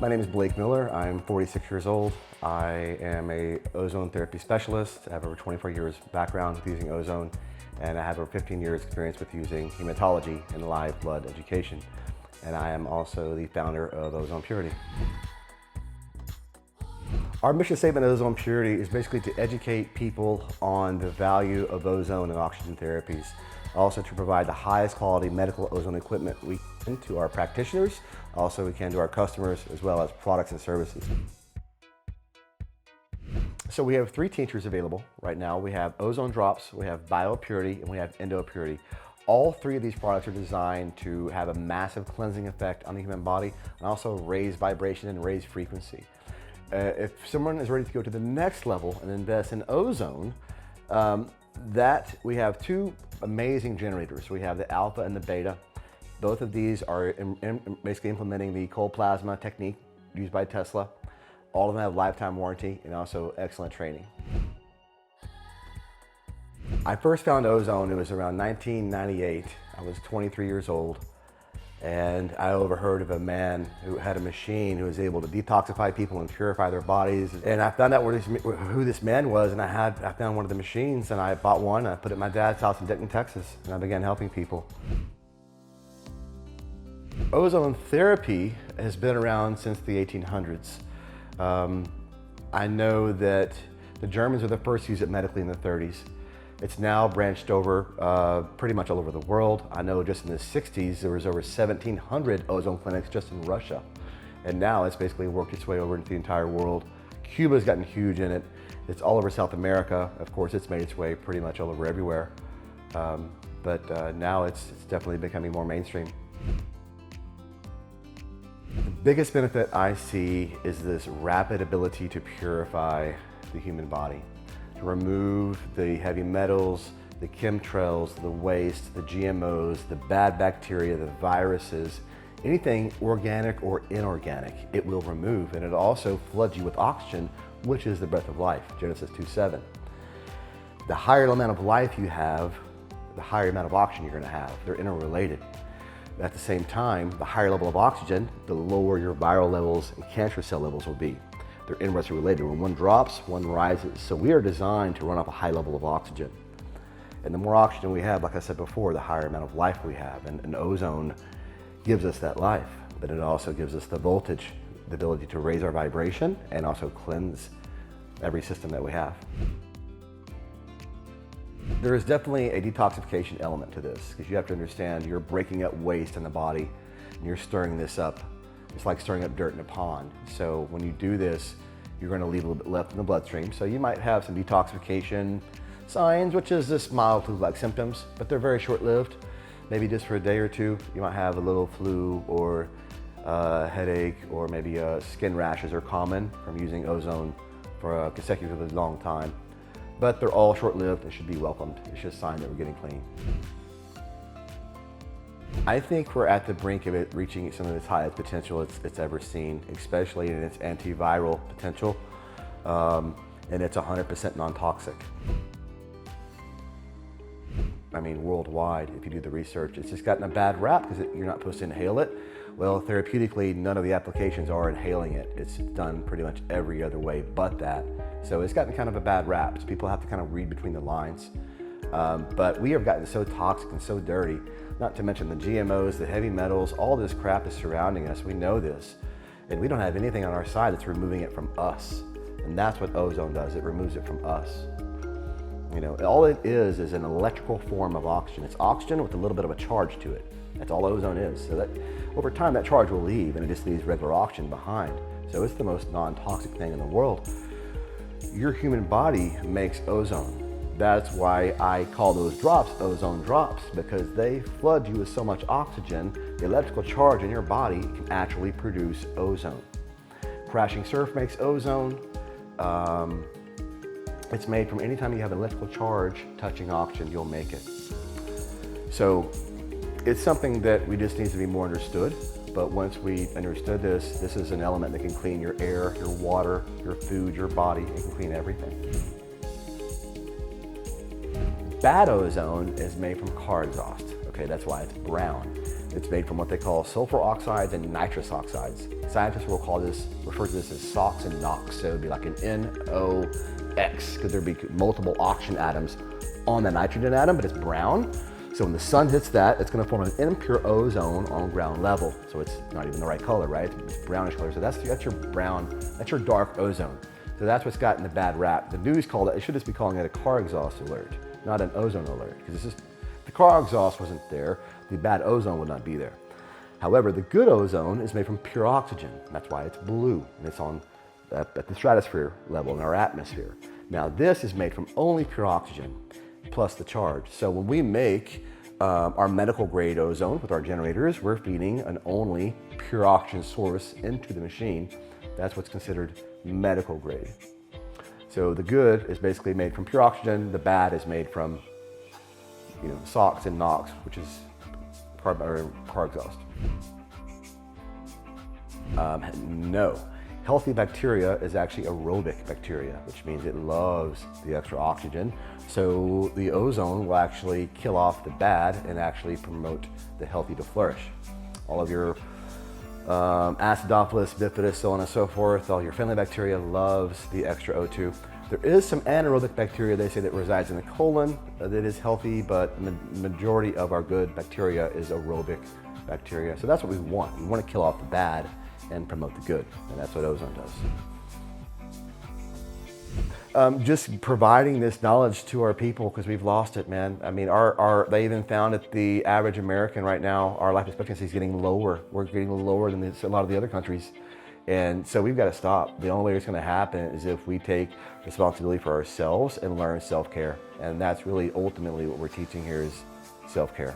My name is Blake Miller. I'm 46 years old. I am a ozone therapy specialist. I have over 24 years background with using ozone, and I have over 15 years experience with using hematology and live blood education. And I am also the founder of Ozone Purity. Our mission statement at Ozone Purity is basically to educate people on the value of ozone and oxygen therapies. Also to provide the highest quality medical ozone equipment we can to our practitioners, also we can to our customers, as well as products and services. So we have 3 tinctures available right now. We have ozone drops, we have BioPurity, and we have EndoPurity. All 3 of these products are designed to have a massive cleansing effect on the human body and also raise vibration and raise frequency. If someone is ready to go to the next level and invest in ozone, we have 2 amazing generators. We have the alpha and the beta. Both of these are basically implementing the cold plasma technique used by Tesla. All of them have lifetime warranty and also excellent training. I first found ozone, it was around 1998. I was 23 years old, and I overheard of a man who had a machine who was able to detoxify people and purify their bodies. And I found out who this man was, and I found one of the machines, and I bought one, and I put it at my dad's house in Denton, Texas, and I began helping people. Ozone therapy has been around since the 1800s. I know that the Germans were the first to use it medically in the 30s. It's now branched over pretty much all over the world. I know just in the 60s, there was over 1,700 ozone clinics just in Russia. And now it's basically worked its way over into the entire world. Cuba's gotten huge in it. It's all over South America. Of course, it's made its way pretty much all over everywhere. But now it's definitely becoming more mainstream. The biggest benefit I see is this rapid ability to purify the human body, to remove the heavy metals, the chemtrails, the waste, the GMOs, the bad bacteria, the viruses, anything organic or inorganic, it will remove. And it also floods you with oxygen, which is the breath of life, Genesis 2:7. The higher amount of life you have, the higher amount of oxygen you're gonna have. They're interrelated. At the same time, the higher level of oxygen, the lower your viral levels and cancer cell levels will be. They're inversely related. When one drops, one rises. So we are designed to run off a high level of oxygen. And the more oxygen we have, like I said before, the higher amount of life we have. And ozone gives us that life, but it also gives us the voltage, the ability to raise our vibration and also cleanse every system that we have. There is definitely a detoxification element to this, because you have to understand you're breaking up waste in the body and you're stirring this up. It's like stirring up dirt in a pond. So when you do this, you're going to leave a little bit left in the bloodstream. So you might have some detoxification signs, which is this mild flu-like symptoms, but they're very short-lived. Maybe just for a day or 2, you might have a little flu or a headache, or maybe skin rashes are common from using ozone for a consecutively long time. But they're all short-lived and should be welcomed. It's just a sign that we're getting clean. I think we're at the brink of it reaching some of its highest potential it's ever seen, especially in its antiviral potential, and it's 100% non-toxic. I mean, worldwide, if you do the research, it's just gotten a bad rap because you're not supposed to inhale it. Well, therapeutically, none of the applications are inhaling it. It's done pretty much every other way but that. So it's gotten kind of a bad rap. So people have to kind of read between the lines. But we have gotten so toxic and so dirty, not to mention the GMOs, the heavy metals, all this crap is surrounding us. We know this. And we don't have anything on our side that's removing it from us. And that's what ozone does. It removes it from us. You know, all it is an electrical form of oxygen. It's oxygen with a little bit of a charge to it. That's all ozone is. So that over time that charge will leave and it just leaves regular oxygen behind. So it's the most non-toxic thing in the world. Your human body makes ozone. That's why I call those drops ozone drops, because they flood you with so much oxygen, the electrical charge in your body can actually produce ozone. Crashing surf makes ozone. It's made from any time you have an electrical charge touching oxygen, you'll make it. So it's something that we just need to be more understood. But once we understood this, this is an element that can clean your air, your water, your food, your body. It can clean everything. Bad ozone is made from car exhaust. Okay, that's why it's brown. It's made from what they call sulfur oxides and nitrous oxides. Scientists will refer to this as SOx and NOx. So it'd be like an NOx, because there'd be multiple oxygen atoms on the nitrogen atom, but it's brown. So when the sun hits that, it's gonna form an impure ozone on ground level. So it's not even the right color, right? It's brownish color. So that's your brown, that's your dark ozone. So that's what's gotten the bad rap. The news called it, it should just be calling it a car exhaust alert, not an ozone alert. Because it's just, if the car exhaust wasn't there, the bad ozone would not be there. However, the good ozone is made from pure oxygen. That's why it's blue, and it's on at the stratosphere level in our atmosphere. Now this is made from only pure oxygen plus the charge. So when we make our medical grade ozone with our generators, we're feeding an only pure oxygen source into the machine. That's what's considered medical grade. So the good is basically made from pure oxygen. The bad is made from, SOx and NOx, which is car exhaust. No. Healthy bacteria is actually aerobic bacteria, which means it loves the extra oxygen. So the ozone will actually kill off the bad and actually promote the healthy to flourish. All of your Acidophilus, bifidus, so on and so forth, all your friendly bacteria loves the extra O2. There is some anaerobic bacteria, they say, that resides in the colon that is healthy, but the majority of our good bacteria is aerobic bacteria. So that's what we want. We want to kill off the bad and promote the good, and that's what ozone does. Just providing this knowledge to our people, because we've lost it, man. I mean, they even found that the average American right now, our life expectancy is getting lower. We're getting lower than a lot of the other countries. And so we've got to stop. The only way it's going to happen is if we take responsibility for ourselves and learn self-care. And that's really ultimately what we're teaching here is self-care.